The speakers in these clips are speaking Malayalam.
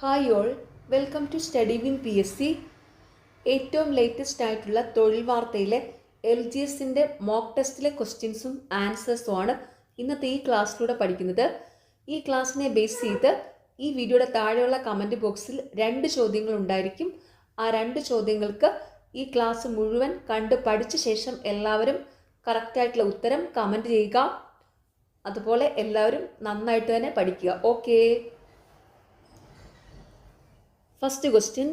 Hi all, welcome to study win PSC. ഏറ്റവും ലേറ്റസ്റ്റ് ആയിട്ടുള്ള തൊഴിൽ വാർത്തയിലെ LGSൻ്റെ മോക്ക് ടെസ്റ്റിലെ ക്വസ്റ്റ്യൻസും ആൻസേഴ്സും ആണ് ഇന്നത്തെ ഈ ക്ലാസ്സിലൂടെ പഠിക്കുന്നത്. ഈ ക്ലാസ്സിനെ ബേസ് ചെയ്ത് ഈ വീഡിയോയുടെ താഴെയുള്ള കമൻറ്റ് ബോക്സിൽ 2 ചോദ്യങ്ങൾ ഉണ്ടായിരിക്കും. ആ 2 ചോദ്യങ്ങൾക്ക് ഈ ക്ലാസ് മുഴുവൻ കണ്ട് പഠിച്ച ശേഷം എല്ലാവരും കറക്റ്റായിട്ടുള്ള ഉത്തരം കമൻറ്റ് ചെയ്യുക. അതുപോലെ എല്ലാവരും നന്നായിട്ട് തന്നെ പഠിക്കുക. ഓക്കേ. ഫസ്റ്റ് ക്വസ്റ്റ്യൻ,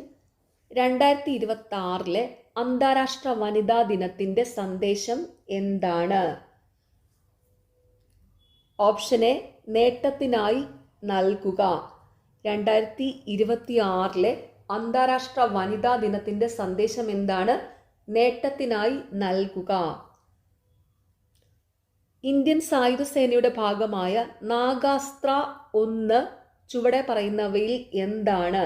2026 അന്താരാഷ്ട്ര വനിതാ ദിനത്തിൻ്റെ സന്ദേശം എന്താണ്? ഓപ്ഷൻ എ, നേട്ടത്തിനായി നൽകുക. 2026 അന്താരാഷ്ട്ര വനിതാ ദിനത്തിൻ്റെ സന്ദേശം എന്താണ്? നേട്ടത്തിനായി നൽകുക. ഇന്ത്യൻ സായുധ സേനയുടെ ഭാഗമായ നാഗാസ്ത്ര 1 ചുവടെ പറയുന്നവയിൽ എന്താണ്?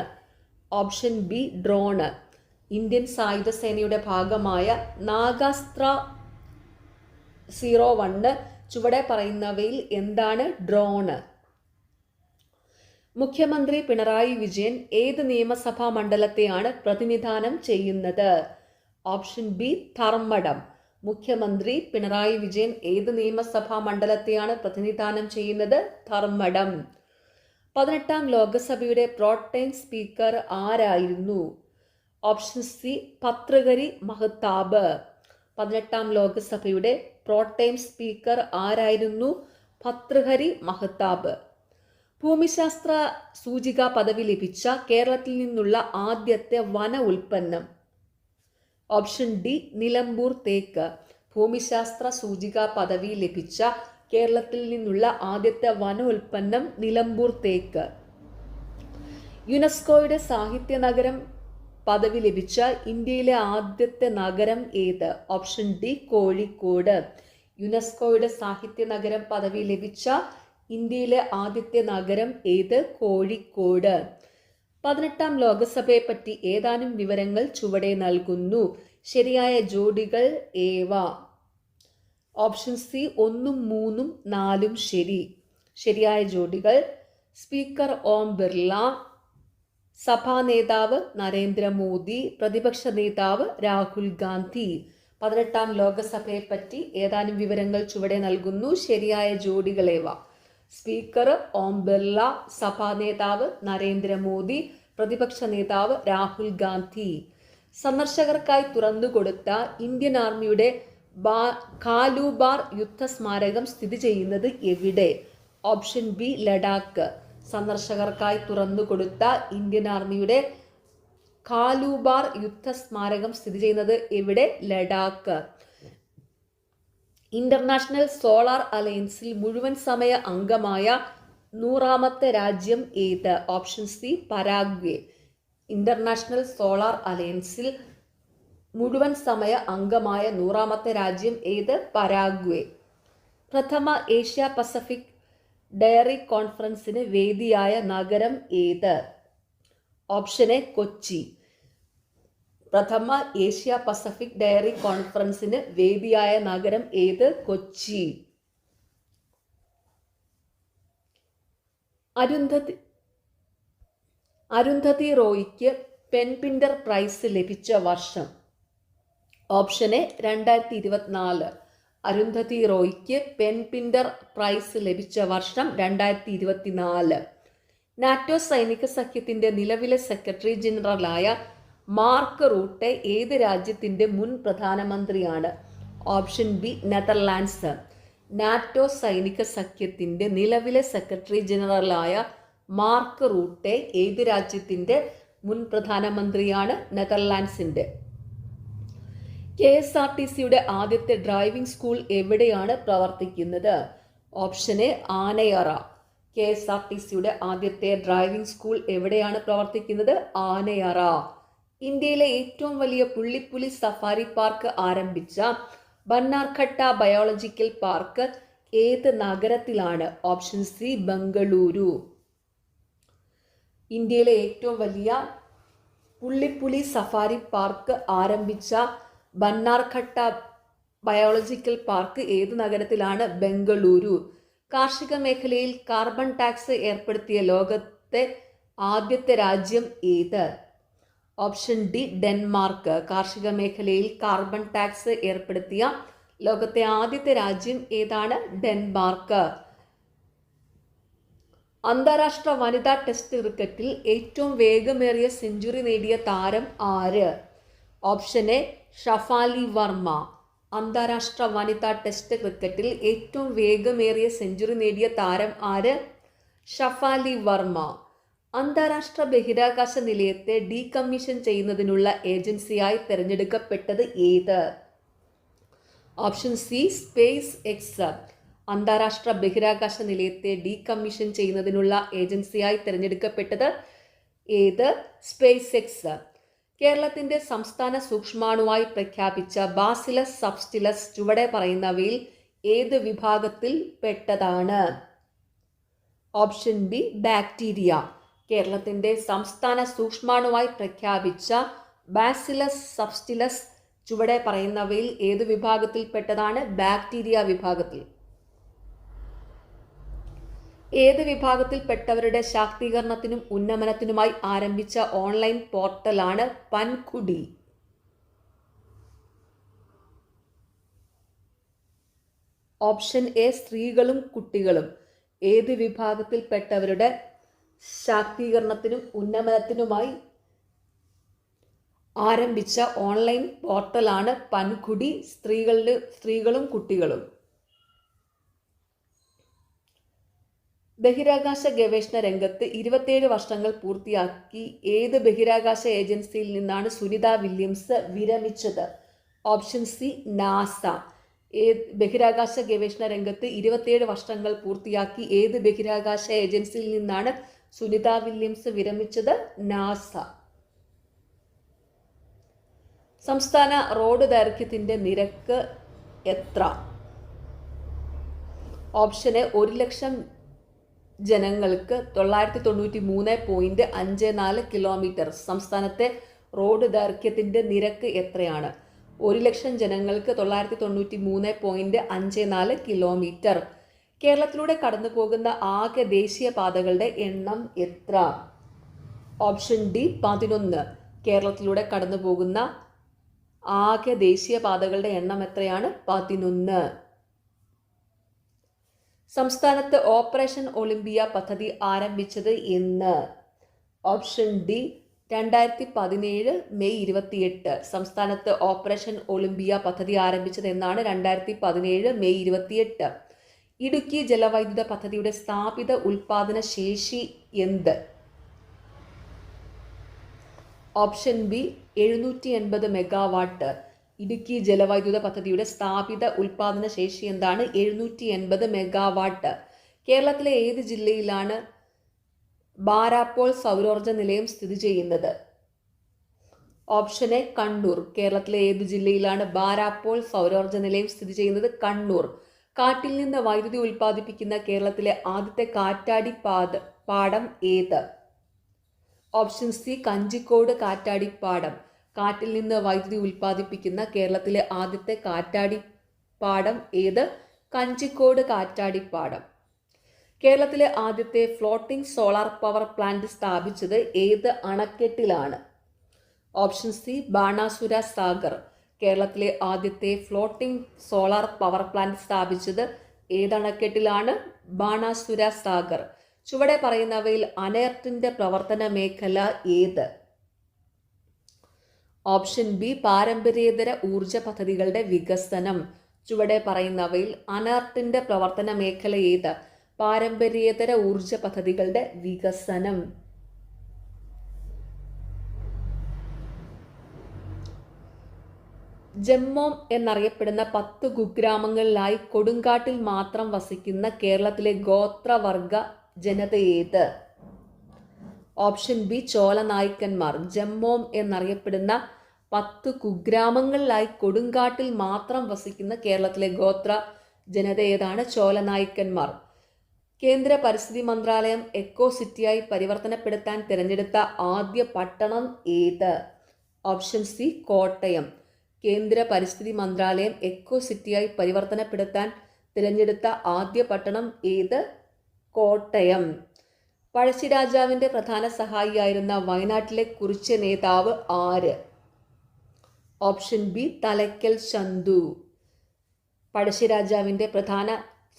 Option B, drone. ഇന്ത്യൻ സായുധ സേനയുടെ ഭാഗമായ നാഗാസ്ത്ര 01 ചുവടെ പറയുന്നവയിൽ എന്താണ്? ഡ്രോണ്. മുഖ്യമന്ത്രി പിണറായി വിജയൻ ഏത് നിയമസഭാ മണ്ഡലത്തെയാണ് പ്രതിനിധാനം ചെയ്യുന്നത്? Option B, Dharmadam. മുഖ്യമന്ത്രി പിണറായി വിജയൻ ഏത് നിയമസഭാ മണ്ഡലത്തെയാണ് പ്രതിനിധാനം ചെയ്യുന്നത്? ധർമ്മടം. 18ാം ലോകസഭയുടെ പ്രോട്ടേം സ്പീക്കർ ആരായിരുന്നു? Option C, Bhartruhari Mahtab. 18ാം ലോകസഭയുടെ പ്രോട്ടേം സ്പീക്കർ ആരായിരുന്നു? ഭർതൃഹരി മഹ്താബ്. ഭൂമിശാസ്ത്ര സൂചിക പദവി ലഭിച്ച കേരളത്തിൽ നിന്നുള്ള ആദ്യത്തെ വന ഉൽപ്പന്നം? ഓപ്ഷൻ ഡി, നിലമ്പൂർ തേക്ക്. ഭൂമിശാസ്ത്ര സൂചിക പദവി ലഭിച്ച കേരളത്തിൽ നിന്നുള്ള ആദ്യത്തെ വന ഉൽപ്പന്നം നിലമ്പൂർ തേക്ക്. യുനെസ്കോയുടെ സാഹിത്യ നഗരം പദവി ലഭിച്ച ഇന്ത്യയിലെ ആദ്യത്തെ നഗരം ഏത്? Option D, Kozhikode. യുനെസ്കോയുടെ സാഹിത്യ നഗരം പദവി ലഭിച്ച ഇന്ത്യയിലെ ആദ്യത്തെ നഗരം ഏത്? കോഴിക്കോട്. 18ാം ലോകസഭയെ പറ്റി ഏതാനും വിവരങ്ങൾ ചുവടെ നൽകുന്നു. ശരിയായ ജോഡികൾ ഏവ? ഓപ്ഷൻ സി, 1, 3, 4 ശരി. ശരിയായ ജോഡികൾ: സ്പീക്കർ ഓം ബിർള, സഭാ നേതാവ് നരേന്ദ്രമോദി, പ്രതിപക്ഷ നേതാവ് രാഹുൽ ഗാന്ധി. 18ാം ലോകസഭയെ പറ്റി ഏതാനും വിവരങ്ങൾ ചുവടെ നൽകുന്നു. ശരിയായ ജോഡികളേവ? സ്പീക്കർ ഓം ബിർള, സഭാ നേതാവ് നരേന്ദ്രമോദി, പ്രതിപക്ഷ നേതാവ് രാഹുൽ ഗാന്ധി. സന്ദർശകർക്കായി തുറന്നുകൊടുത്ത ഇന്ത്യൻ ആർമിയുടെ ഖാലൂബാർ യുദ്ധസ്മാരകം സ്ഥിതി ചെയ്യുന്നത് എവിടെ? Option B, Ladakh. സന്ദർശകർക്കായി തുറന്നുകൊടുത്ത ഇന്ത്യൻ ആർമിയുടെ ഖാലൂബാർ യുദ്ധസ്മാരകം സ്ഥിതി ചെയ്യുന്നത് എവിടെ? ലഡാക്ക്. ഇന്റർനാഷണൽ സോളാർ അലയൻസിൽ മുഴുവൻ സമയ അംഗമായ 100ാമത്തെ രാജ്യം ഏത്? Option C, Paraguay. International solar അലയൻസിൽ മുഴുവൻ സമയ അംഗമായ 100ാമത്തെ രാജ്യം ഏത്? പരാഗ്വേ. പ്രഥമ ഏഷ്യ പസഫിക് ഡയറി കോൺഫറൻസിന് വേദിയായ നഗരം ഏത്? Option A, Kochi. പ്രഥമ ഏഷ്യ പസഫിക് ഡയറി കോൺഫറൻസിന് വേദിയായ നഗരം ഏത്? കൊച്ചി. അരുന്ധതി റോയിക്ക് പെൻപിൻഡർ പ്രൈസ് ലഭിച്ച വർഷം? Option A, 2024. അരുന്ധതി റോയിക്ക് പെൻപിൻഡർ പ്രൈസ് ലഭിച്ച വർഷം 2024. നാറ്റോ സൈനിക സഖ്യത്തിന്റെ നിലവിലെ സെക്രട്ടറി ജനറലായ മാർക്ക് റൂട്ടെ ഏത് രാജ്യത്തിന്റെ മുൻ പ്രധാനമന്ത്രിയാണ്? Option B, Netherlands. നാറ്റോ സൈനിക സഖ്യത്തിന്റെ നിലവിലെ സെക്രട്ടറി ജനറലായ മാർക്ക് റൂട്ടെ ഏത് രാജ്യത്തിന്റെ മുൻ പ്രധാനമന്ത്രിയാണ്? നെതർലാൻഡ്സിന്റെ. KSRTCയുടെ ആദ്യത്തെ ഡ്രൈവിംഗ് സ്കൂൾ എവിടെയാണ് പ്രവർത്തിക്കുന്നത്? Option A, Anayara. KSRTCയുടെ ആദ്യത്തെ ഡ്രൈവിംഗ് സ്കൂൾ എവിടെയാണ് പ്രവർത്തിക്കുന്നത്? ആനയറ. ഇന്ത്യയിലെ ഏറ്റവും വലിയ പുള്ളിപ്പുലി സഫാരി പാർക്ക് ആരംഭിച്ച ബന്നാർഘട്ട ബയോളജിക്കൽ പാർക്ക് ഏത് നഗരത്തിലാണ്? Option C, Bengaluru. ഇന്ത്യയിലെ ഏറ്റവും വലിയ പുള്ളിപ്പുലി സഫാരി പാർക്ക് ആരംഭിച്ച ബന്നാർഘട്ട ബയോളജിക്കൽ പാർക്ക് ഏത് നഗരത്തിലാണ്? ബംഗളൂരു. കാർഷിക മേഖലയിൽ കാർബൺ ടാക്സ് ഏർപ്പെടുത്തിയ ലോകത്തെ ആദ്യത്തെ രാജ്യം ഏത്? Option D Denmark. കാർഷിക മേഖലയിൽ കാർബൺ ടാക്സ് ഏർപ്പെടുത്തിയ ലോകത്തെ ആദ്യത്തെ രാജ്യം ഏതാണ്? ഡെൻമാർക്ക്. അന്താരാഷ്ട്ര വനിതാ ടെസ്റ്റ് ക്രിക്കറ്റിൽ ഏറ്റവും വേഗമേറിയ സെഞ്ചുറി നേടിയ താരം ആര്? Option A Shafali Varma. അന്താരാഷ്ട്ര വനിതാ ടെസ്റ്റ് ക്രിക്കറ്റിൽ ഏറ്റവും വേഗമേറിയ സെഞ്ചുറി നേടിയ താരം ആര്? ഷഫാലി വർമ്മ. അന്താരാഷ്ട്ര ബഹിരാകാശ നിലയത്തെ ഡീകമ്മീഷൻ ചെയ്യുന്നതിനുള്ള ഏജൻസിയായി തിരഞ്ഞെടുക്കപ്പെട്ടത് ഏത്? Option C space X. അന്താരാഷ്ട്ര ബഹിരാകാശ നിലയത്തെ ഡീകമ്മീഷൻ ചെയ്യുന്നതിനുള്ള ഏജൻസിയായി തിരഞ്ഞെടുക്കപ്പെട്ടത് ഏത്? Space X. കേരളത്തിന്റെ സംസ്ഥാന സൂക്ഷ്മാണുവായി പ്രഖ്യാപിച്ച ബാസിലസ് സബ്സ്റ്റിലസ് ചുവടെ പറയുന്നവയിൽ ഏത് വിഭാഗത്തിൽ പെട്ടതാണ്? Option B bacteria. കേരളത്തിന്റെ സംസ്ഥാന സൂക്ഷ്മാണുവായി പ്രഖ്യാപിച്ച ബാസിലസ് സബ്സ്റ്റിലസ് ചുവടെ പറയുന്നവയിൽ ഏത് വിഭാഗത്തിൽ പെട്ടതാണ്? ബാക്ടീരിയ വിഭാഗത്തിൽ. ഏത് വിഭാഗത്തിൽപ്പെട്ടവരുടെ ശാക്തീകരണത്തിനും ഉന്നമനത്തിനുമായി ആരംഭിച്ച ഓൺലൈൻ പോർട്ടലാണ് പൻകുടി? ഓപ്ഷൻ എ സ്ത്രീകളും കുട്ടികളും. ഏത് വിഭാഗത്തിൽപ്പെട്ടവരുടെ ശാക്തീകരണത്തിനും ഉന്നമനത്തിനുമായി ആരംഭിച്ച ഓൺലൈൻ പോർട്ടലാണ് പൻകുടി? സ്ത്രീകളും കുട്ടികളും. ബഹിരാകാശ ഗവേഷണ രംഗത്ത് 27 വർഷങ്ങൾ പൂർത്തിയാക്കി ഏത് ബഹിരാകാശ ഏജൻസിയിൽ നിന്നാണ് സുനിത വില്യംസ് വിരമിച്ചത്? Option C NASA. ബഹിരാകാശ ഗവേഷണ രംഗത്ത് 27 വർഷങ്ങൾ പൂർത്തിയാക്കി ഏത് ബഹിരാകാശ ഏജൻസിയിൽ നിന്നാണ് സുനിത വില്യംസ് വിരമിച്ചത്? നാസ. സംസ്ഥാന റോഡ് ദൈർഘ്യത്തിന്റെ നിരക്ക് എത്ര? ഓപ്ഷൻ എ 1,00,000 ജനങ്ങൾക്ക് 993.54 കിലോമീറ്റർ. സംസ്ഥാനത്തെ റോഡ് ദൈർഘ്യത്തിന്റെ നിരക്ക് എത്രയാണ്? 1,00,000 ജനങ്ങൾക്ക് 993.54 കിലോമീറ്റർ. കേരളത്തിലൂടെ കടന്നു പോകുന്ന ആകെ ദേശീയപാതകളുടെ എണ്ണം എത്ര? Option D 11. കേരളത്തിലൂടെ കടന്നു പോകുന്ന ആകെ ദേശീയപാതകളുടെ എണ്ണം എത്രയാണ്? 11. സംസ്ഥാനത്ത് ഓപ്പറേഷൻ ഒളിമ്പിയ പദ്ധതി ആരംഭിച്ചത് എന്ന്? Option D 2017 May 28. സംസ്ഥാനത്ത് ഓപ്പറേഷൻ ഒളിമ്പിയ പദ്ധതി ആരംഭിച്ചത് എന്നാണ്? 2017 മെയ് 28. ഇടുക്കി ജലവൈദ്യുത പദ്ധതിയുടെ സ്ഥാപിത ഉൽപാദന ശേഷി എന്ത്? Option B 780 megawatt. ഇടുക്കി ജലവൈദ്യുത പദ്ധതിയുടെ സ്ഥാപിത ഉൽപാദന ശേഷി എന്താണ്? 780 മെഗാവാട്ട്. കേരളത്തിലെ ഏത് ജില്ലയിലാണ് ബാരാപ്പോൾ സൗരോർജ്ജ നിലയം സ്ഥിതി ചെയ്യുന്നത്? Option A Kannur. കേരളത്തിലെ ഏത് ജില്ലയിലാണ് ബാരാപ്പോൾ സൗരോർജ്ജ നിലയം സ്ഥിതി ചെയ്യുന്നത്? കണ്ണൂർ. കാറ്റിൽ നിന്ന് വൈദ്യുതി ഉൽപ്പാദിപ്പിക്കുന്ന കേരളത്തിലെ ആദ്യത്തെ കാറ്റാടി പാടം ഏത്? ഓപ്ഷൻ സി കഞ്ചിക്കോട് കാറ്റാടിപ്പാടം. കാറ്റിൽ നിന്ന് വൈദ്യുതി ഉൽപ്പാദിപ്പിക്കുന്ന കേരളത്തിലെ ആദ്യത്തെ കാറ്റാടിപ്പാടം ഏത്? കഞ്ചിക്കോട് കാറ്റാടിപ്പാടം. കേരളത്തിലെ ആദ്യത്തെ ഫ്ലോട്ടിംഗ് സോളാർ പവർ പ്ലാന്റ് സ്ഥാപിച്ചത് ഏത് അണക്കെട്ടിലാണ്? Option C Banasura Sagar. കേരളത്തിലെ ആദ്യത്തെ ഫ്ലോട്ടിംഗ് സോളാർ പവർ പ്ലാന്റ് സ്ഥാപിച്ചത് ഏത് അണക്കെട്ടിലാണ്? ബാണാസുര സാഗർ. ചുവടെ പറയുന്നവയിൽ അനേർട്ടിന്റെ പ്രവർത്തന മേഖല ഏത്? ഓപ്ഷൻ ബി പാരമ്പര്യേതര ഊർജ പദ്ധതികളുടെ വികസനം. ചുവടെ പറയുന്നവയിൽ അനേർട്ടിന്റെ പ്രവർത്തന മേഖല ഏത്? പാരമ്പര്യേതര ഊർജ പദ്ധതികളുടെ വികസനം. ജമ്മോം എന്നറിയപ്പെടുന്ന 10 കുഗ്രാമങ്ങളിലായി കൊടുങ്കാട്ടിൽ മാത്രം വസിക്കുന്ന കേരളത്തിലെ ഗോത്രവർഗ ജനത ഏത്? Option B ചോലനായ്ക്കന്മാർ. ജമ്മോം എന്നറിയപ്പെടുന്ന 10 കുഗ്രാമങ്ങളിലായി കൊടുങ്കാട്ടിൽ മാത്രം വസിക്കുന്ന കേരളത്തിലെ ഗോത്ര ജനത ഏതാണ്? ചോലനായ്ക്കന്മാർ. കേന്ദ്ര പരിസ്ഥിതി മന്ത്രാലയം എക്കോ സിറ്റിയായി പരിവർത്തനപ്പെടുത്താൻ തിരഞ്ഞെടുത്ത ആദ്യ പട്ടണം ഏത്? Option C Kottayam. കേന്ദ്ര പരിസ്ഥിതി മന്ത്രാലയം എക്കോ സിറ്റിയായി പരിവർത്തനപ്പെടുത്താൻ തിരഞ്ഞെടുത്ത ആദ്യ പട്ടണം ഏത്? കോട്ടയം. പഴശ്ശിരാജാവിൻ്റെ പ്രധാന സഹായിയായിരുന്ന വയനാട്ടിലെ കുറിച്യ നേതാവ് ആര്? Option B Thalakkal Chandu. പഴശ്ശിരാജാവിൻ്റെ പ്രധാന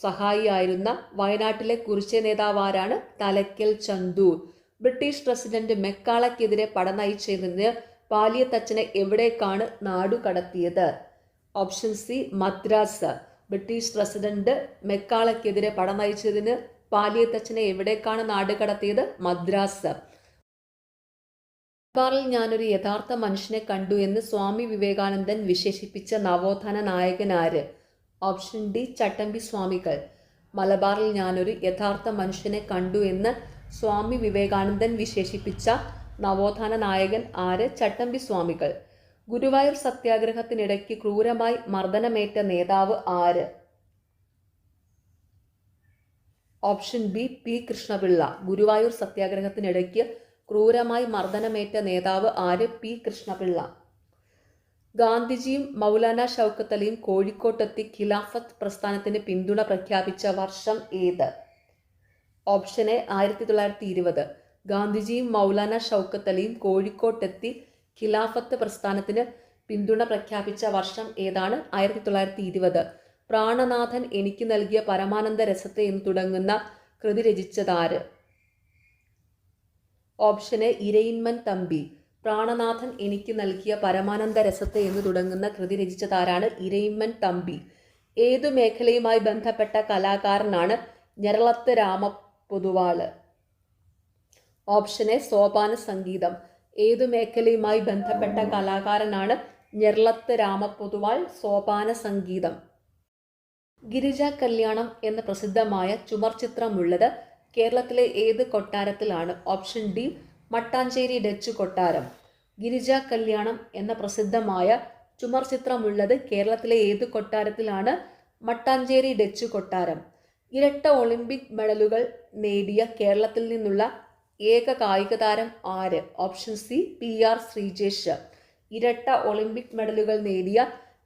സഹായിയായിരുന്ന വയനാട്ടിലെ കുറിച്യ നേതാവ് ആരാണ്? തലയ്ക്കൽ ചന്തു. ബ്രിട്ടീഷ് പ്രസിഡന്റ് മെക്കാളയ്ക്കെതിരെ പട നയിച്ചതിന് പാലിയത്തച്ഛനെ എവിടേക്കാണ് നാടുകടത്തിയത്? Option C Madras. British president മെക്കാളയ്ക്കെതിരെ പട നയിച്ചതിന് പാലിയത്തച്ഛനെ എവിടേക്കാണ് നാടുകടത്തിയത്? മദ്രാസ്. മലബാറിൽ ഞാനൊരു യഥാർത്ഥ മനുഷ്യനെ കണ്ടു എന്ന് സ്വാമി വിവേകാനന്ദൻ വിശേഷിപ്പിച്ച നവോത്ഥാന നായകനാര്? ഓപ്ഷൻ ഡി ചട്ടമ്പി സ്വാമികൾ. മലബാറിൽ ഞാനൊരു യഥാർത്ഥ മനുഷ്യനെ കണ്ടു എന്ന് സ്വാമി വിവേകാനന്ദൻ വിശേഷിപ്പിച്ച നവോത്ഥാന നായകൻ ആര്? ചട്ടമ്പി സ്വാമികൾ. ഗുരുവായൂർ സത്യാഗ്രഹത്തിനിടയ്ക്ക് ക്രൂരമായി മർദ്ദനമേറ്റ നേതാവ് ആര്? Option B P Krishnapillai. Guruvayur സത്യാഗ്രഹത്തിനിടയ്ക്ക് ക്രൂരമായി മർദ്ദനമേറ്റ നേതാവ് ആര്? പി കൃഷ്ണപിള്ള. ഗാന്ധിജിയും മൗലാന ഷൗക്കത്ത് അലിയും കോഴിക്കോട്ടെത്തി ഖിലാഫത്ത് പ്രസ്ഥാനത്തിന് പിന്തുണ പ്രഖ്യാപിച്ച വർഷം ഏത്? Option A 1920. ഗാന്ധിജിയും മൗലാന ഷൗക്കത്ത് അലിയും കോഴിക്കോട്ടെത്തി ഖിലാഫത്ത് പ്രസ്ഥാനത്തിന് പിന്തുണ പ്രഖ്യാപിച്ച വർഷം ഏതാണ്? 1920. പ്രാണനാഥൻ എനിക്ക് നൽകിയ പരമാനന്ദ രസത്തെ എന്ന് തുടങ്ങുന്ന കൃതി രചിച്ചതാര്? Option A Irayimman Thampi. പ്രാണനാഥൻ എനിക്ക് നൽകിയ പരമാനന്ദ രസത്തെ എന്ന് തുടങ്ങുന്ന കൃതി രചിച്ചതാരാണ്? ഇരയിന്മൻ തമ്പി. ഏതു മേഖലയുമായി ബന്ധപ്പെട്ട കലാകാരനാണ് ഞെരളത്ത് രാമപൊതുവാള്? ഓപ്ഷൻ എ സോപാന സംഗീതം. ഏതു മേഖലയുമായി ബന്ധപ്പെട്ട കലാകാരനാണ് ഞെരളത്ത് രാമപൊതുവാൾ? സോപാന സംഗീതം. ഗിരിജാ കല്യാണം എന്ന പ്രസിദ്ധമായ ചുമർ ചിത്രമുള്ളത് കേരളത്തിലെ ഏത് കൊട്ടാരത്തിലാണ്? ഓപ്ഷൻ ഡി മട്ടാഞ്ചേരി ഡച്ച് കൊട്ടാരം. ഗിരിജാ കല്യാണം എന്ന പ്രസിദ്ധമായ ചുമർ ചിത്രമുള്ളത് കേരളത്തിലെ ഏത് കൊട്ടാരത്തിലാണ്? മട്ടാഞ്ചേരി ഡച്ച് കൊട്ടാരം. ഇരട്ട ഒളിമ്പിക് മെഡലുകൾ നേടിയ കേരളത്തിൽ നിന്നുള്ള ഏക കായിക താരം ആര്? Option C P R Sreejesh. ഇരട്ട ഒളിമ്പിക് മെഡലുകൾ നേടിയ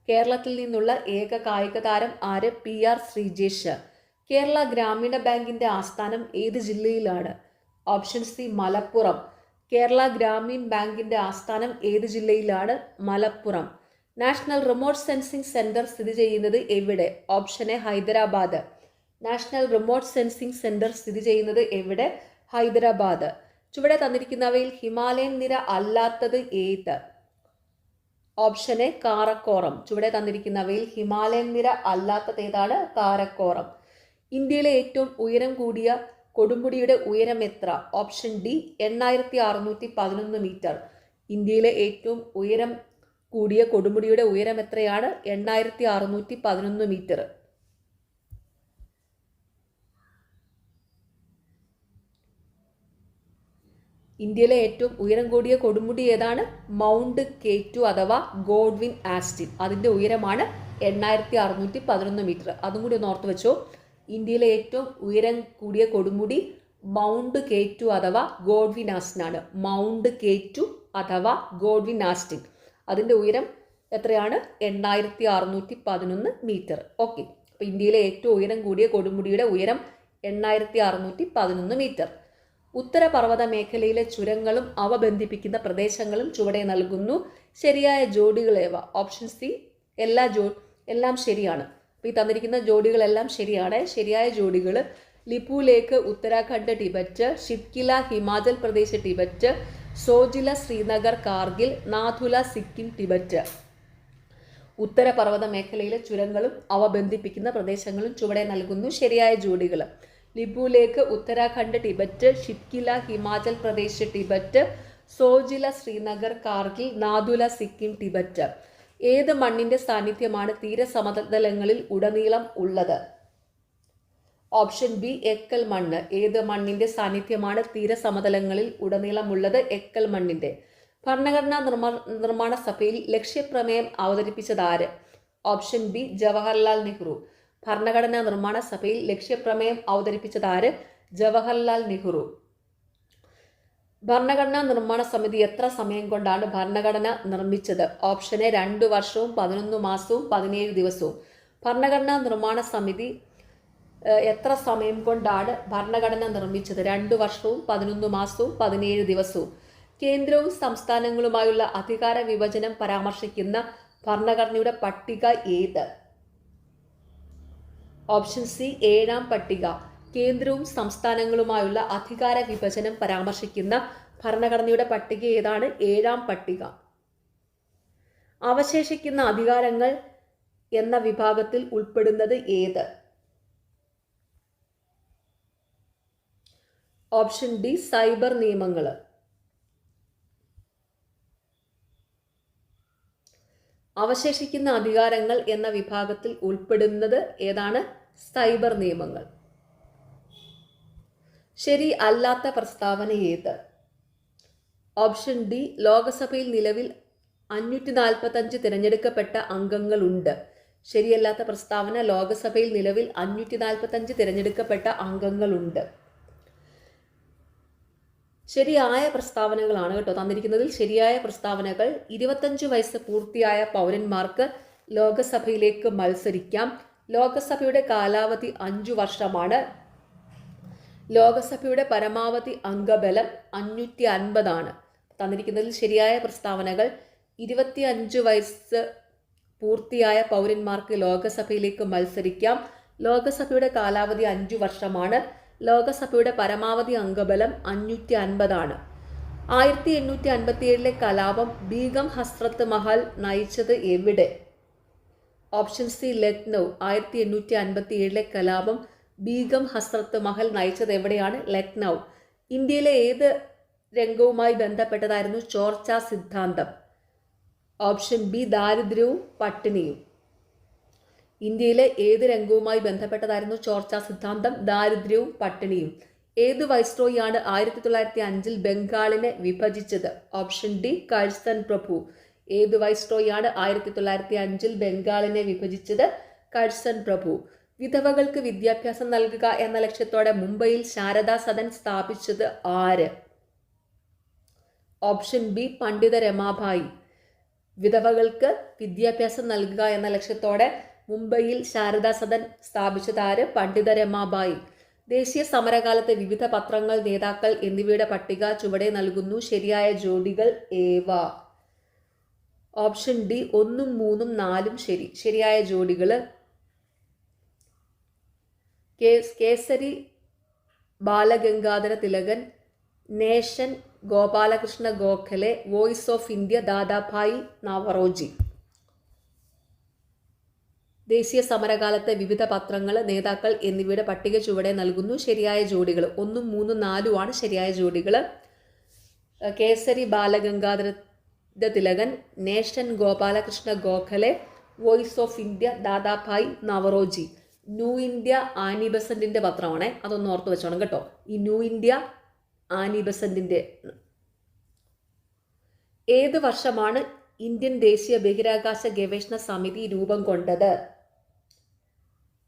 കേരളത്തിൽ നിന്നുള്ള ഏക കായിക താരം ആര്? P R Sreejesh. കേരള ഗ്രാമീണ ബാങ്കിന്റെ ആസ്ഥാനം ഏത് ജില്ലയിലാണ്? Option C Malappuram. കേരള ഗ്രാമീൺ ബാങ്കിന്റെ ആസ്ഥാനം ഏത് ജില്ലയിലാണ്? Malappuram. National remote sensing centre സ്ഥിതി ചെയ്യുന്നത് എവിടെ? Option A Hyderabad. National remote sensing centre സ്ഥിതി ചെയ്യുന്നത് എവിടെ? ഹൈദരാബാദ്. ചുവടെ തന്നിരിക്കുന്നവയിൽ ഹിമാലയൻ നിര അല്ലാത്തത് ഏത്? Option A Karakoram. ചുവടെ തന്നിരിക്കുന്നവയിൽ ഹിമാലയൻ നിര അല്ലാത്തത് ഏതാണ്? കാരക്കോറം. ഇന്ത്യയിലെ ഏറ്റവും ഉയരം കൂടിയ കൊടുമുടിയുടെ ഉയരം എത്ര? Option D 8611 metre. ഇന്ത്യയിലെ ഏറ്റവും ഉയരം കൂടിയ കൊടുമുടിയുടെ ഉയരം എത്രയാണ്? 8611 മീറ്റർ. ഇന്ത്യയിലെ ഏറ്റവും ഉയരം കൂടിയ കൊടുമുടി ഏതാണ്? മൗണ്ട് K2 അഥവാ ഗോഡ്വിൻ ആസ്റ്റിൻ. അതിൻ്റെ ഉയരമാണ് 8611 മീറ്റർ. അതും കൂടി ഒന്ന് ഓർത്ത് വെച്ചോ. ഇന്ത്യയിലെ ഏറ്റവും ഉയരം കൂടിയ കൊടുമുടി മൗണ്ട് K2 അഥവാ ഗോഡ്വിൻ ആസ്റ്റിൻ ആണ്. മൗണ്ട് K2 അഥവാ ഗോഡ്വിൻ ആസ്റ്റിൻ. അതിൻ്റെ ഉയരം എത്രയാണ്? 8611 മീറ്റർ. ഓക്കെ. അപ്പോൾ ഇന്ത്യയിലെ ഏറ്റവും ഉയരം കൂടിയ കൊടുമുടിയുടെ ഉയരം 8611 മീറ്റർ. ഉത്തരപർവ്വത മേഖലയിലെ ചുരങ്ങളും അവ ബന്ധിപ്പിക്കുന്ന പ്രദേശങ്ങളും ചുവടെ നൽകുന്നു. ശരിയായ ജോഡികളേവ? ഓപ്ഷൻ സി എല്ലാം ശരിയാണ്. അപ്പോൾ ഈ തന്നിരിക്കുന്ന ജോഡികളെല്ലാം ശരിയാണ്. ശരിയായ ജോഡികൾ Lipulekh Uttarakhand Tibet, Shipki La Himachal Pradesh Tibet, Zoji La Srinagar Kargil, Nathu La Sikkim Tibet. ഉത്തരപർവ്വത മേഖലയിലെ ചുരങ്ങളും അവ ബന്ധിപ്പിക്കുന്ന പ്രദേശങ്ങളും ചുവടെ നൽകുന്നു. ശരിയായ ജോഡികൾ Lipulekh Uttarakhand Tibet, Shipki La Himachal Pradesh Tibet, Zoji La Srinagar Kargil, Nathu La Sikkim Tibet. ഏത് മണ്ണിന്റെ സാന്നിധ്യമാണ് തീരസമതലങ്ങളിൽ ഉടനീളം ഉള്ളത്? ഓപ്ഷൻ ബി എക്കൽ മണ്ണ്. ഏത് മണ്ണിന്റെ സാന്നിധ്യമാണ് തീരസമതലങ്ങളിൽ ഉടനീളം ഉള്ളത്? എക്കൽ മണ്ണിന്റെ. ഭരണഘടനാ നിർമ്മാണ സഭയിൽ ലക്ഷ്യപ്രമേയം അവതരിപ്പിച്ചതാര്? Option B Jawaharlal Nehru. ഭരണഘടനാ നിർമ്മാണ സഭയിൽ ലക്ഷ്യപ്രമേയം അവതരിപ്പിച്ചതാര്? ജവഹർലാൽ നെഹ്റു. ഭരണഘടനാ നിർമ്മാണ സമിതി എത്ര സമയം കൊണ്ടാണ് ഭരണഘടന നിർമ്മിച്ചത്? ഓപ്ഷൻ എ 2 വർഷവും 11 മാസവും 17 ദിവസവും. ഭരണഘടനാ നിർമ്മാണ സമിതി എത്ര സമയം കൊണ്ടാണ് ഭരണഘടന നിർമ്മിച്ചത്? 2 വർഷവും 11 മാസവും 17 ദിവസവും. കേന്ദ്രവും സംസ്ഥാനങ്ങളുമായുള്ള അധികാര വിഭജനം പരാമർശിക്കുന്ന ഭരണഘടനയുടെ പട്ടിക ഏത്? ഓപ്ഷൻ സി, 7ാം പട്ടിക. കേന്ദ്രവും സംസ്ഥാനങ്ങളുമായുള്ള അധികാര വിഭജനം പരാമർശിക്കുന്ന ഭരണഘടനയുടെ പട്ടിക ഏതാണ്? 7ാം പട്ടിക. അവശേഷിക്കുന്ന അധികാരങ്ങൾ എന്ന വിഭാഗത്തിൽ ഉൾപ്പെടുന്നത് ഏത്? ഓപ്ഷൻ ഡി, സൈബർ നിയമങ്ങൾ. അവശേഷിക്കുന്ന അധികാരങ്ങൾ എന്ന വിഭാഗത്തിൽ ഉൾപ്പെടുന്നത് ഏതാണ്? സൈബർ നിയമങ്ങൾ. ശരി അല്ലാത്ത പ്രസ്താവന ഏത്? ഓപ്ഷൻ ഡി, ലോകസഭയിൽ നിലവിൽ 545 തിരഞ്ഞെടുക്കപ്പെട്ട അംഗങ്ങളുണ്ട്. ശരിയല്ലാത്ത പ്രസ്താവന, ലോകസഭയിൽ നിലവിൽ 545 തിരഞ്ഞെടുക്കപ്പെട്ട അംഗങ്ങളുണ്ട്. ശരിയായ പ്രസ്താവനകളാണ് കേട്ടോ തന്നിരിക്കുന്നതിൽ. ശരിയായ പ്രസ്താവനകൾ: 25 വയസ്സ് പൂർത്തിയായ പൗരന്മാർക്ക് ലോകസഭയിലേക്ക് മത്സരിക്കാം. ലോകസഭയുടെ കാലാവധി 5 വർഷമാണ്. ലോകസഭയുടെ പരമാവധി അംഗബലം 550 ആണ്. തന്നിരിക്കുന്നതിൽ ശരിയായ പ്രസ്താവനകൾ: 25 വയസ്സ് പൂർത്തിയായ പൗരന്മാർക്ക് ലോകസഭയിലേക്ക് മത്സരിക്കാം. ലോകസഭയുടെ കാലാവധി 5 വർഷമാണ്. ലോകസഭയുടെ പരമാവധി അംഗബലം 550 ആണ്. 1857 കലാപം ബീഗം ഹസ്രത്ത് മഹൽ നയിച്ചത് എവിടെ? Option C, Lucknow. 1857 കലാപം ബീഗം ഹസ്രത്ത് മഹൽ നയിച്ചത് എവിടെയാണ്? ലക്നൗ. ഇന്ത്യയിലെ ഏത് രംഗവുമായി ബന്ധപ്പെട്ടതായിരുന്നു ചോർച്ചാ സിദ്ധാന്തം? ഓപ്ഷൻ ബി, ദാരിദ്ര്യവും പട്ടിണിയും. ഇന്ത്യയിലെ ഏത് രംഗവുമായി ബന്ധപ്പെട്ടതായിരുന്നു ചോർച്ചാ സിദ്ധാന്തം? ദാരിദ്ര്യവും പട്ടിണിയും. ഏത് വൈസ്രോയിയാണ് 1905 ബംഗാളിനെ വിഭജിച്ചത്? ഓപ്ഷൻ ഡി, കഴ്സൺ പ്രഭു. ഏത് വൈസ്രോയിയാണ് 1905 ബംഗാളിനെ വിഭജിച്ചത്? കഴ്സൺ പ്രഭു. വിധവകൾക്ക് വിദ്യാഭ്യാസം നൽകുക എന്ന ലക്ഷ്യത്തോടെ മുംബൈയിൽ ശാരദാ സദൻ സ്ഥാപിച്ചത് ആര്? ഓപ്ഷൻ ബി, പണ്ഡിത രമാഭായി. വിധവകൾക്ക് വിദ്യാഭ്യാസം നൽകുക എന്ന ലക്ഷ്യത്തോടെ മുംബൈയിൽ ശാരദാ സദൻ സ്ഥാപിച്ചത് ആര്? പണ്ഡിത രമാഭായി. ദേശീയ സമരകാലത്തെ വിവിധ പത്രങ്ങൾ, നേതാക്കൾ എന്നിവയുടെ പട്ടിക ചുവടെ നൽകുന്നു. ശരിയായ ജോഡികൾ ഏവ? ഓപ്ഷൻ ഡി, 1, 3, 4 ശരി. ശരിയായ ജോഡികൾ: കേസരി ബാലഗംഗാധര തിലകൻ, nation Gopalakrishna Gokhale, voice of India Dadabhai Naoroji. ദേശീയ സമരകാലത്തെ വിവിധ പത്രങ്ങൾ, നേതാക്കൾ എന്നിവയുടെ പട്ടിക ചുവടെ നൽകുന്നു. ശരിയായ ജോഡികൾ: 1, 3, 4 ആണ് ശരിയായ ജോഡികൾ. കേസരി ബാലഗംഗാധര തിലകൻ, nation Gopalakrishna Gokhale, voice of India Dadabhai Naoroji. New India Annie ബസന്റിന്റെ പത്രമാണേ, അതൊന്ന് ഓർത്ത് വെച്ചോണം കേട്ടോ. ഈ ന്യൂ ഇന്ത്യ ആനി ബസന്റിന്റെ. ഏത് വർഷമാണ് ഇന്ത്യൻ ദേശീയ ബഹിരാകാശ ഗവേഷണ സമിതി രൂപം കൊണ്ടത്?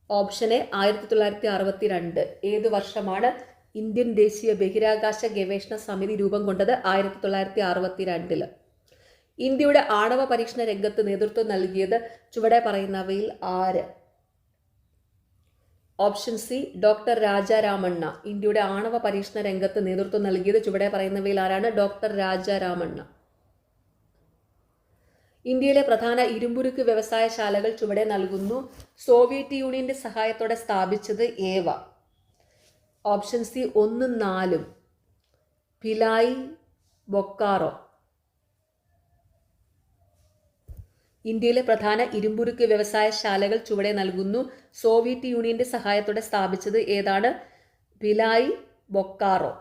Option A, 1962. ഏത് വർഷമാണ് ഇന്ത്യൻ ദേശീയ ബഹിരാകാശ ഗവേഷണ സമിതി രൂപം കൊണ്ടത്? 1962. ഇന്ത്യയുടെ ആണവ പരീക്ഷണ രംഗത്ത് നേതൃത്വം നൽകിയത് ചുവടെ പറയുന്നവയിൽ ആര്? Option C, doctor Raja Ramanna. ഇന്ത്യയുടെ ആണവ പരീക്ഷണ രംഗത്ത് നേതൃത്വം നൽകിയത് ചുവടെ പറയുന്നവയിൽ ആരാണ്? ഡോക്ടർ രാജാരാമണ്ണ. ഇന്ത്യയിലെ പ്രധാന ഇരുമ്പുരുക്ക് വ്യവസായശാലകൾ ചുവടെ നൽകുന്നു. സോവിയറ്റ് യൂണിയന്റെ സഹായത്തോടെ സ്ഥാപിച്ചത് ഏവ? Option C, 1, 4. ഭിലായ്, ബൊക്കാറോ. ഇന്ത്യയിലെ പ്രധാന ഇരുമ്പുരുക്ക് വ്യവസായശാലകൾ ചുവടെ നൽകുന്നു. സോവിയറ്റ് യൂണിയന്റെ സഹായത്തോടെ സ്ഥാപിച്ചത് ഏതാണ്? ഭിലായ്, ബൊക്കാറോ.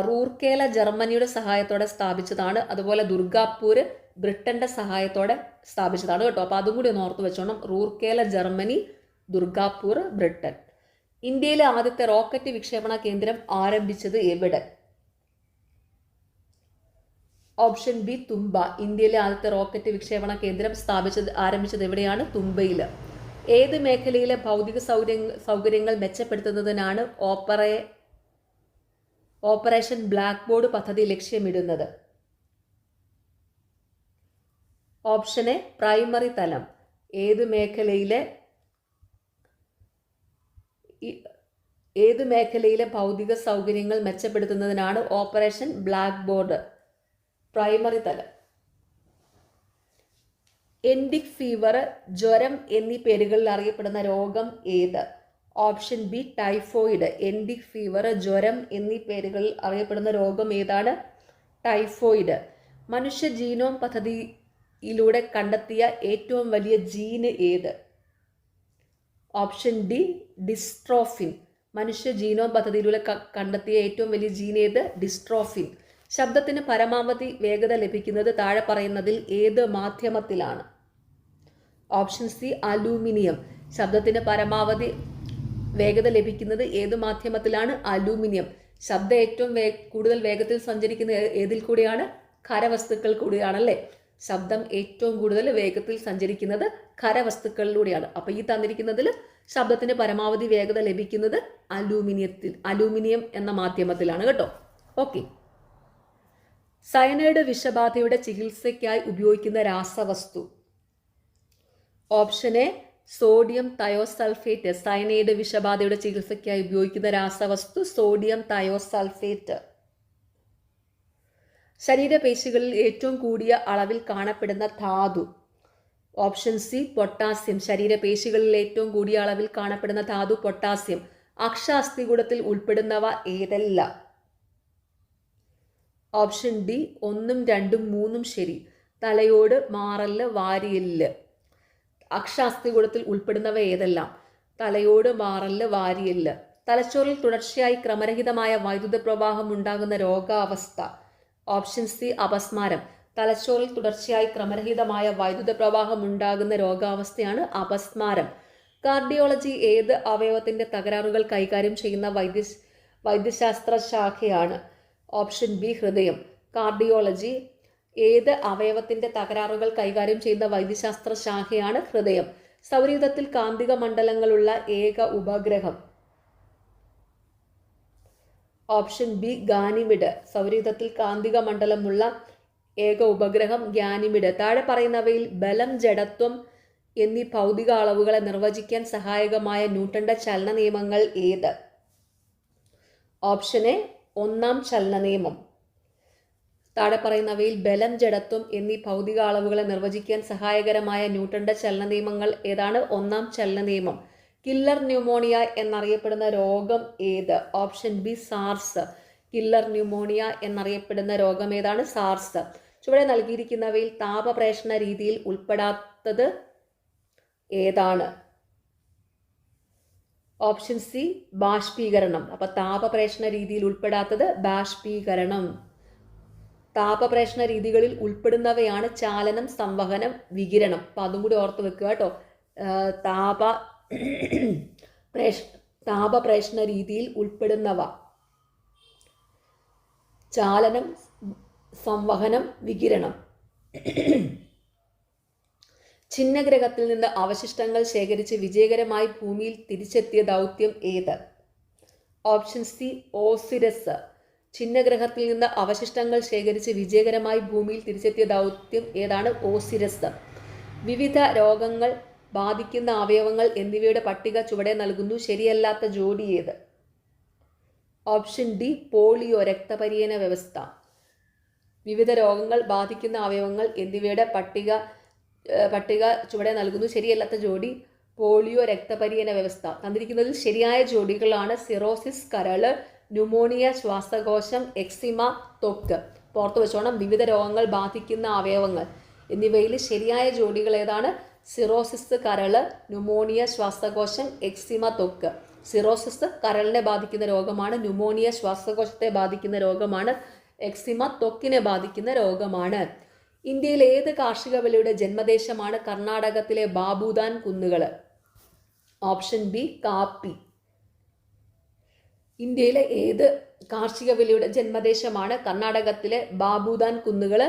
റൂർക്കേല ജർമ്മനിയുടെ സഹായത്തോടെ സ്ഥാപിച്ചതാണ്. അതുപോലെ ദുർഗാപൂർ ബ്രിട്ടന്റെ സഹായത്തോടെ സ്ഥാപിച്ചതാണ് കേട്ടോ. അപ്പോൾ അതും കൂടി ഒന്ന് ഓർത്ത് വെച്ചോണം. Rourkela Germany, Durgapur Britain. ഇന്ത്യയിലെ ആദ്യത്തെ റോക്കറ്റ് വിക്ഷേപണ കേന്ദ്രം ആരംഭിച്ചത് എവിടെ? Option B, Thumba. ഇന്ത്യയിലെ ആദ്യത്തെ റോക്കറ്റ് വിക്ഷേപണ കേന്ദ്രം ആരംഭിച്ചത് എവിടെയാണ്? തുമ്പയിൽ. ഏത് മേഖലയിലെ ഭൗതിക സൗകര്യങ്ങൾ മെച്ചപ്പെടുത്തുന്നതിനാണ് ഓപ്പറേഷൻ ബ്ലാക്ക് ബോർഡ് പദ്ധതി ലക്ഷ്യമിടുന്നത്? ഓപ്ഷൻ എ, പ്രൈമറി തലം. ഏത് മേഖലയിലെ ഏത് മേഖലയിലെ ഭൗതിക സൗകര്യങ്ങൾ മെച്ചപ്പെടുത്തുന്നതിനാണ് ഓപ്പറേഷൻ ബ്ലാക്ക് ബോർഡ്? പ്രൈമറി തലം. എൻഡിക് ഫീവർ, ജ്വരം എന്നീ പേരുകളിൽ അറിയപ്പെടുന്ന രോഗം ഏത്? Option B typhoid. Enteric fever, ജ്വരം എന്നീ പേരുകളിൽ അറിയപ്പെടുന്ന രോഗം ഏതാണ്? ടൈഫോയിഡ്. മനുഷ്യ ജീനോം പദ്ധതിയിലൂടെ കണ്ടെത്തിയ ഏറ്റവും വലിയ ജീന് ഏത്? Option D dystrophin. മനുഷ്യ ജീനോം പദ്ധതിയിലൂടെ കണ്ടെത്തിയ ഏറ്റവും വലിയ ജീൻ ഏത്? ഡിസ്ട്രോഫിൻ. ശബ്ദത്തിന് പരമാവധി വേഗത ലഭിക്കുന്നത് താഴെ പറയുന്നതിൽ ഏത് മാധ്യമത്തിലാണ്? Option C aluminium. ശബ്ദത്തിന് പരമാവധി വേഗത ലഭിക്കുന്നത് ഏത് മാധ്യമത്തിലാണ്? അലൂമിനിയം. ശബ്ദം ഏറ്റവും കൂടുതൽ വേഗത്തിൽ സഞ്ചരിക്കുന്നത് ഏതിൽ കൂടിയാണ്? ഖരവസ്തുക്കൾ കൂടിയാണല്ലേ. ശബ്ദം ഏറ്റവും കൂടുതൽ വേഗത്തിൽ സഞ്ചരിക്കുന്നത് ഖരവസ്തുക്കളിലൂടെയാണ്. അപ്പോൾ ഈ തന്നിരിക്കുന്നതിൽ ശബ്ദത്തിന് പരമാവധി വേഗത ലഭിക്കുന്നത് അലൂമിനിയം എന്ന മാധ്യമത്തിലാണ് കേട്ടോ. ഓക്കെ. സയനൈഡ് വിഷബാധയുടെ ചികിത്സയ്ക്കായി ഉപയോഗിക്കുന്ന രാസവസ്തു? Option A sodium thiosulphate. Cyanide വിഷബാധയുടെ ചികിത്സയ്ക്കായി ഉപയോഗിക്കുന്ന രാസവസ്തു സോഡിയം തയോസൾഫേറ്റ്. ശരീരപേശികളിൽ ഏറ്റവും കൂടിയ അളവിൽ കാണപ്പെടുന്ന ധാതു? Option C potassium. ശരീരപേശികളിൽ ഏറ്റവും കൂടിയ അളവിൽ കാണപ്പെടുന്ന ധാതു പൊട്ടാസ്യം. അക്ഷാസ്ഥികൂടത്തിൽ ഉൾപ്പെടുന്നവ ഏതെല്ലാം? ഓപ്ഷൻ ഡി 1, 2, 3 ശരി. തലയോട്, മാറല്, വാരിയെല്ല്. അക്ഷാസ്ഥികൂടത്തിൽ ഉൾപ്പെടുന്നവ ഏതെല്ലാം? തലയോട്, മാറല്, വാരിയെല്ല്. തലച്ചോറിൽ തുടർച്ചയായി ക്രമരഹിതമായ വൈദ്യുത പ്രവാഹം ഉണ്ടാകുന്ന രോഗാവസ്ഥ? ഓപ്ഷൻ സി അപസ്മാരം. തലച്ചോറിൽ തുടർച്ചയായി ക്രമരഹിതമായ വൈദ്യുത പ്രവാഹം ഉണ്ടാകുന്ന രോഗാവസ്ഥയാണ് അപസ്മാരം. കാർഡിയോളജി ഏത് അവയവത്തിന്റെ തകരാറുകൾ കൈകാര്യം ചെയ്യുന്ന വൈദ്യശാസ്ത്ര ശാഖയാണ്? ഓപ്ഷൻ ബി ഹൃദയം. കാർഡിയോളജി ഏത് അവയവത്തിന്റെ തകരാറുകൾ കൈകാര്യം ചെയ്യുന്ന വൈദ്യശാസ്ത്ര ശാഖയാണ്? ഹൃദയം. സൗരയൂഥത്തിൽ കാന്തിക മണ്ഡലങ്ങളുള്ള ഏക ഉപഗ്രഹം? Option B Ganymede. സൗരയൂഥത്തിൽ കാന്തിക മണ്ഡലമുള്ള ഏക ഉപഗ്രഹം ഗാനിമിഡ്. താഴെ പറയുന്നവയിൽ ബലം, ജഡത്വം എന്നീ ഭൗതിക അളവുകളെ നിർവചിക്കാൻ സഹായകമായ ന്യൂട്ടന്റെ ചലന നിയമങ്ങൾ ഏത്? ഓപ്ഷൻ എ 1-ാം ചലന നിയമം. താഴെ പറയുന്നവയിൽ ബലം, ജഡത്വം എന്നീ ഭൗതിക അളവുകളെ നിർവചിക്കാൻ സഹായകരമായ ന്യൂട്ടന്റെ ചലന നിയമങ്ങൾ ഏതാണ്? 1-ാം ചലന നിയമം. കില്ലർ ന്യൂമോണിയ എന്നറിയപ്പെടുന്ന രോഗം ഏത്? Option B SARS. Killer pneumonia എന്നറിയപ്പെടുന്ന രോഗം ഏതാണ്? സാർസ്. ചുവടെ നൽകിയിരിക്കുന്നവയിൽ താപപ്രേഷണ രീതിയിൽ ഉൾപ്പെടാത്തത് ഏതാണ്? ഓപ്ഷൻ സി ബാഷ്പീകരണം. അപ്പൊ താപപ്രേഷണ രീതിയിൽ ഉൾപ്പെടാത്തത് ബാഷ്പീകരണം. താപപ്രേഷണ രീതികളിൽ ഉൾപ്പെടുന്നവയാണ് ചാലനം, സംവഹനം, വികിരണം. അപ്പൊ അതും കൂടി ഓർത്ത് വെക്കുക കേട്ടോ. താപപ്രേഷണ രീതിയിൽ ഉൾപ്പെടുന്നവ: ചാലനം, സംവഹനം, വികിരണം. ഛിന്നഗ്രഹത്തിൽ നിന്ന് അവശിഷ്ടങ്ങൾ ശേഖരിച്ച് വിജയകരമായി ഭൂമിയിൽ തിരിച്ചെത്തിയ ദൗത്യം ഏത്? Option C ഓസിരസ്. ഛിന്നഗ്രഹത്തിൽ നിന്ന് അവശിഷ്ടങ്ങൾ ശേഖരിച്ച് വിജയകരമായി ഭൂമിയിൽ തിരിച്ചെത്തിയ ദൗത്യം ഏതാണ്? ഓസിരസ്. വിവിധ രോഗങ്ങൾ ബാധിക്കുന്ന അവയവങ്ങൾ എന്നിവയുടെ പട്ടിക ചുവടെ നൽകുന്നു. ശരിയല്ലാത്ത ജോഡി ഏത്? ഓപ്ഷൻ ഡി പോളിയോ, രക്തപര്യന വ്യവസ്ഥ. വിവിധ രോഗങ്ങൾ ബാധിക്കുന്ന അവയവങ്ങൾ എന്നിവയുടെ പട്ടിക ചുവടെ നൽകുന്നു. ശരിയല്ലാത്ത ജോഡി പോളിയോ, രക്തപര്യന വ്യവസ്ഥ. തന്നിരിക്കുന്നതിൽ ശരിയായ ജോഡികളാണ് സിറോസിസ് കരള്, ന്യൂമോണിയ ശ്വാസകോശം, എക്സിമ ത്വക്ക്. പുറത്തു വെച്ചോണം. വിവിധ രോഗങ്ങൾ ബാധിക്കുന്ന അവയവങ്ങൾ എന്നിവയിൽ ശരിയായ ജോഡികൾ ഏതാണ്? സിറോസിസ് കരള്, ന്യൂമോണിയ ശ്വാസകോശം, എക്സിമ ത്വക്ക്. സിറോസിസ് കരളിനെ ബാധിക്കുന്ന രോഗമാണ്. ന്യൂമോണിയ ശ്വാസകോശത്തെ ബാധിക്കുന്ന രോഗമാണ്. എക്സിമ ത്വക്കിനെ ബാധിക്കുന്ന രോഗമാണ്. ഇന്ത്യയിലെ ഏത് കാർഷിക വിളയുടെ ജന്മദേശമാണ് കർണാടകത്തിലെ ബാബുദാൻ കുന്നുകൾ? ഓപ്ഷൻ ബി കാപ്പി. ഇന്ത്യയിലെ ഏത് കാർഷിക വിളയുടെ ജന്മദേശമാണ് കർണാടകത്തിലെ ബാബുദാൻ കുന്നുകൾ?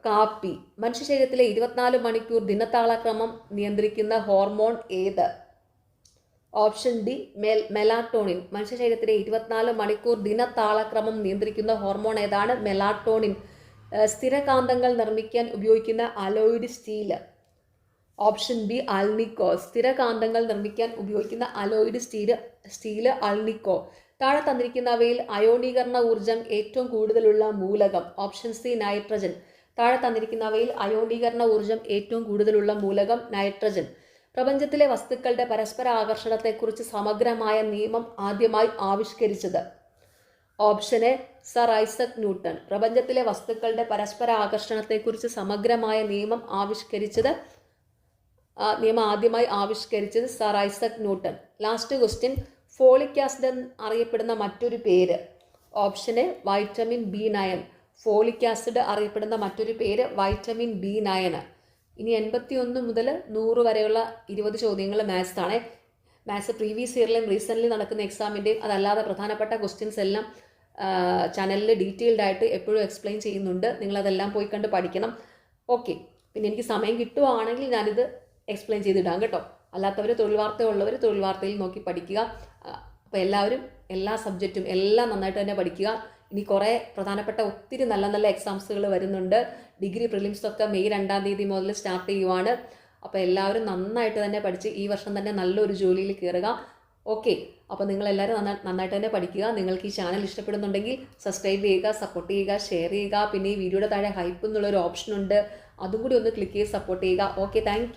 കാപ്പി. മനുഷ്യ ശരീരത്തിലെ 24 മണിക്കൂർ ദിനതാളക്രമം നിയന്ത്രിക്കുന്ന ഹോർമോൺ ഏത്? Option D melatonin. മനുഷ്യ ശരീരത്തിലെ 24 മണിക്കൂർ ദിനതാളക്രമം നിയന്ത്രിക്കുന്ന ഹോർമോൺ ഏതാണ്? മെലാട്ടോണിൻ. സ്ഥിരകാന്തങ്ങൾ നിർമ്മിക്കാൻ ഉപയോഗിക്കുന്ന alloyed steel. Option B alnico. സ്ഥിരകാന്തങ്ങൾ നിർമ്മിക്കാൻ ഉപയോഗിക്കുന്ന അലോയിഡ് സ്റ്റീല് അൾനിക്കോ. താഴെ തന്നിരിക്കുന്നവയിൽ അയോണീകരണ ഊർജം ഏറ്റവും കൂടുതലുള്ള മൂലകം. Option C nitrogen. താഴെ തന്നിരിക്കുന്നവയിൽ അയോണീകരണ ഊർജം ഏറ്റവും കൂടുതലുള്ള മൂലകം നൈട്രജൻ. പ്രപഞ്ചത്തിലെ വസ്തുക്കളുടെ പരസ്പര ആകർഷണത്തെക്കുറിച്ച് സമഗ്രമായ നിയമം ആദ്യമായി ആവിഷ്കരിച്ചത്. Option A sir Isaac Newton. പ്രപഞ്ചത്തിലെ വസ്തുക്കളുടെ പരസ്പര ആകർഷണത്തെക്കുറിച്ച് സമഗ്രമായ നിയമം ആദ്യമായി ആവിഷ്കരിച്ചത് sir Isaac Newton. Last question. Folic acid അറിയപ്പെടുന്ന മറ്റൊരു പേര്. Option A vitamin B9. Folic acid അറിയപ്പെടുന്ന മറ്റൊരു പേര് വൈറ്റമിൻ B9. ഇനി 81 മുതൽ 100 വരെയുള്ള 20 ചോദ്യങ്ങൾ മാത്സ് ആണ്. മാത്സ് പ്രീവിയസ് ഇയറിലെയും റീസെൻ്റ്ലി നടക്കുന്ന എക്സാമിൻ്റെയും അതല്ലാതെ പ്രധാനപ്പെട്ട ക്വസ്റ്റ്യൻസ് എല്ലാം ചാനലിൽ ഡീറ്റെയിൽഡ് ആയിട്ട് എപ്പോഴും എക്സ്പ്ലെയിൻ ചെയ്യുന്നുണ്ട്. നിങ്ങളതെല്ലാം പോയി കണ്ട് പഠിക്കണം. ഓക്കെ. പിന്നെ എനിക്ക് സമയം കിട്ടുവാണെങ്കിൽ ഞാനിത് എക്സ്പ്ലെയിൻ ചെയ്തിടാം കേട്ടോ. അല്ലാത്തവർ തൊഴിൽ വാർത്ത ഉള്ളവർ തൊഴിൽ വാർത്തയിൽ നോക്കി പഠിക്കുക. അപ്പോൾ എല്ലാവരും എല്ലാ സബ്ജക്റ്റും എല്ലാം നന്നായിട്ട് തന്നെ പഠിക്കുക. ഇനി കുറേ പ്രധാനപ്പെട്ട ഒത്തിരി നല്ല നല്ല എക്സാംസുകൾ വരുന്നുണ്ട്. ഡിഗ്രി പ്രിലിംസൊക്കെ മെയ് 2-ാം തീയതി മുതൽ സ്റ്റാർട്ട് ചെയ്യുവാണ്. അപ്പോൾ എല്ലാവരും നന്നായിട്ട് തന്നെ പഠിച്ച് ഈ വർഷം തന്നെ നല്ലൊരു ജോലിയിൽ കയറുക. ഓക്കെ. അപ്പോൾ നിങ്ങളെല്ലാവരും നന്നായിട്ട് തന്നെ പഠിക്കുക. നിങ്ങൾക്ക് ഈ ചാനൽ ഇഷ്ടപ്പെടുന്നുണ്ടെങ്കിൽ സബ്സ്ക്രൈബ് ചെയ്യുക, സപ്പോർട്ട് ചെയ്യുക, ഷെയർ ചെയ്യുക. പിന്നെ ഈ വീഡിയോയുടെ താഴെ ഹൈപ്പ് എന്നുള്ളൊരു ഓപ്ഷൻ ഉണ്ട്, അതും കൂടി ഒന്ന് ക്ലിക്ക് ചെയ്ത് സപ്പോർട്ട് ചെയ്യുക. Okay, thank